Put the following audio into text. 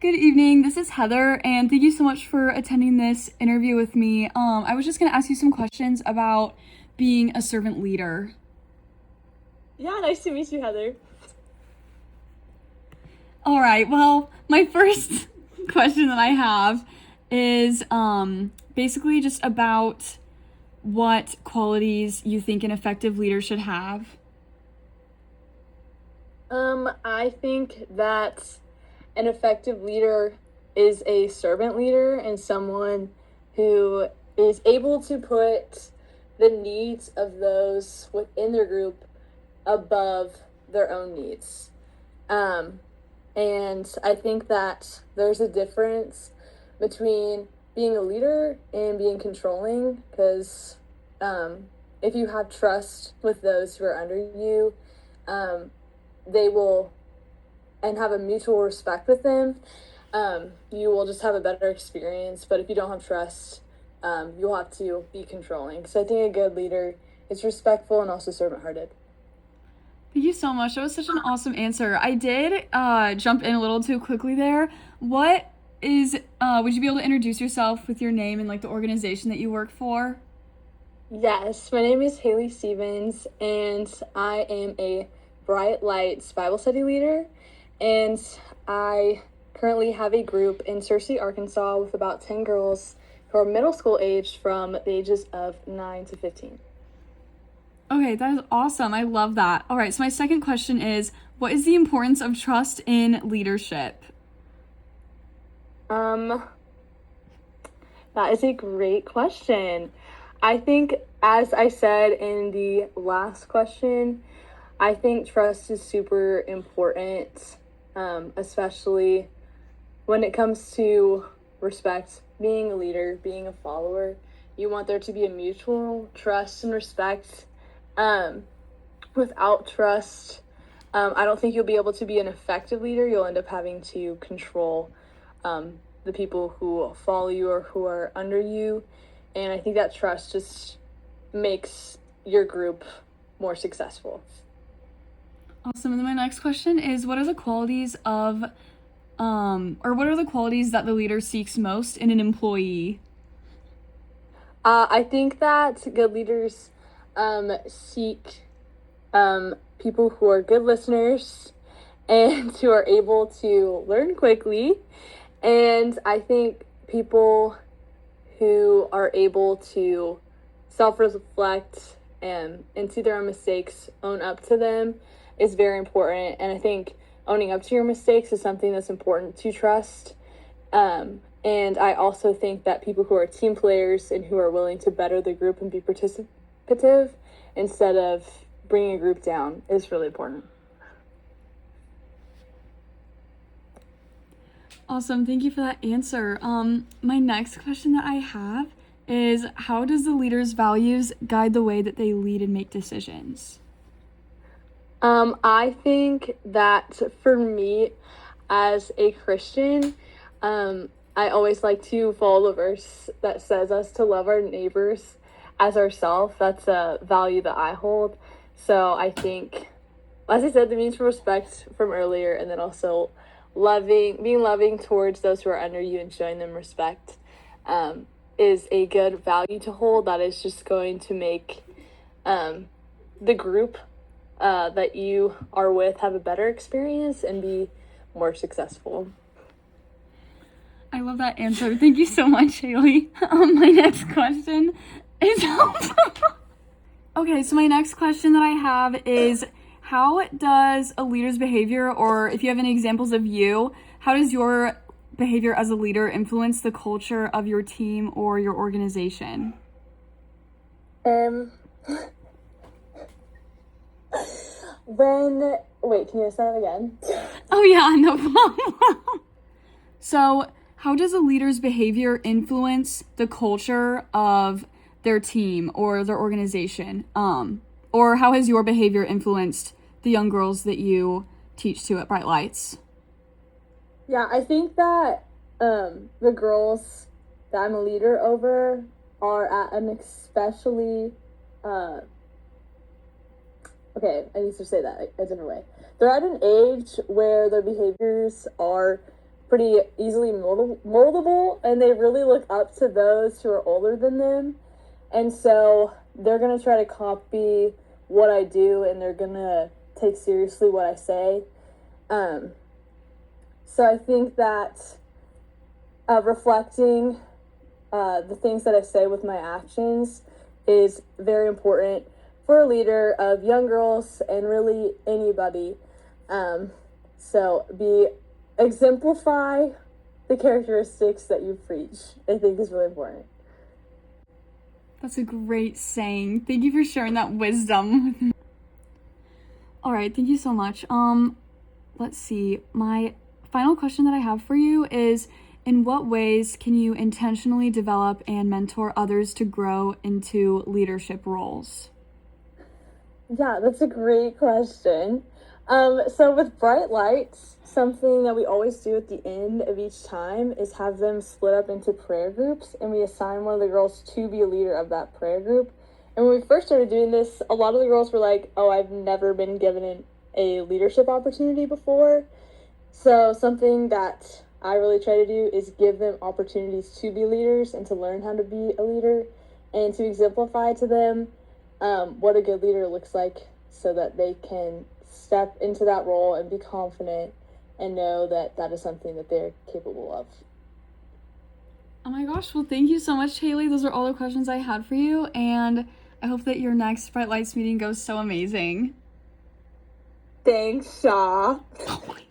Good evening. This is Heather, and thank you so much for attending this interview with me. I was just going to ask you some questions about being a servant leader. Yeah, nice to meet you, Heather. All right. Well, my first question that I have is basically just about what qualities you think an effective leader should have. I think that an effective leader is a servant leader and someone who is able to put the needs of those within their group above their own needs. Um, and I think that there's a difference between being a leader and being controlling because if you have trust with those who are under you, um, they will and have a mutual respect with them, you will just have a better experience. But if you don't have trust, you'll have to be controlling. So I think a good leader is respectful and also servant hearted. Thank you so much. That was such an awesome answer. I did jump in a little too quickly there. What is, would you be able to introduce yourself with your name and like the organization that you work for? Yes, my name is Haley Stevens, and I am a Bright Lights Bible study leader. And I currently have a group in Searcy, Arkansas, with about 10 girls who are middle school aged from the ages of 9 to 15. Okay, that is awesome. I love that. All right, so my second question is what is the importance of trust in leadership? Um, that is a great question. I think, as I said in the last question, I think trust is super important, especially when it comes to respect. Being a leader, being a follower, you want there to be a mutual trust and respect. Um, Without trust, I don't think you'll be able to be an effective leader. You'll end up having to control the people who follow you or who are under you. And I think that trust just makes your group more successful. Awesome. And then my next question is what are the qualities of, or what are the qualities that the leader seeks most in an employee? I think that good leaders seek people who are good listeners and who are able to learn quickly. And I think people who are able to self reflect and see their own mistakes, own up to them, is very important. And I think owning up to your mistakes is something that's important to trust. And I also think that people who are team players and who are willing to better the group and be participative instead of bringing a group down is really important. Awesome. Thank you for that answer. My next question that I have is how does the leader's values guide the way that they lead and make decisions? I think that for me, as a Christian, I always like to follow the verse that says us to love our neighbors as ourselves. That's a value that I hold. So I think, as I said, the means for respect from earlier, and then also being loving towards those who are under you and showing them respect, is a good value to hold. That is just going to make the group that you are with have a better experience and be more successful. I love that answer. Thank you so much, Haley. My next question is okay, so my next question that I have is how does a leader's behavior, or if you have any examples of you, how does your behavior as a leader influence the culture of your team or your organization? Um, wait, can you say that again? Oh, yeah, no problem. So, how does a leader's behavior influence the culture of their team or their organization? Or how has your behavior influenced the young girls that you teach to at Bright Lights? Yeah, I think that the girls that I'm a leader over are at an especially uh, okay, I need to say that a different way. They're at an age where their behaviors are pretty easily moldable, and they really look up to those who are older than them. And so they're going to try to copy what I do, and they're going to take seriously what I say. So I think that reflecting the things that I say with my actions is very important for a leader of young girls and really anybody. So exemplify the characteristics that you preach, I think is really important. That's a great saying. Thank you for sharing that wisdom with me. All right, thank you so much. Let's see. My final question that I have for you is, in what ways can you intentionally develop and mentor others to grow into leadership roles? Yeah, that's a great question. So with Bright Lights, something that we always do at the end of each time is have them split up into prayer groups, and we assign one of the girls to be a leader of that prayer group. And when we first started doing this, a lot of the girls were like, oh, I've never been given a leadership opportunity before. So something that I really try to do is give them opportunities to be leaders and to learn how to be a leader and to exemplify to them what a good leader looks like, so that they can step into that role and be confident and know that that is something that they're capable of. Oh my gosh, well, thank you so much, Haley. Those are all the questions I had for you, and I hope that your next Bright Lights meeting goes so amazing. Thanks, Shaw. Oh my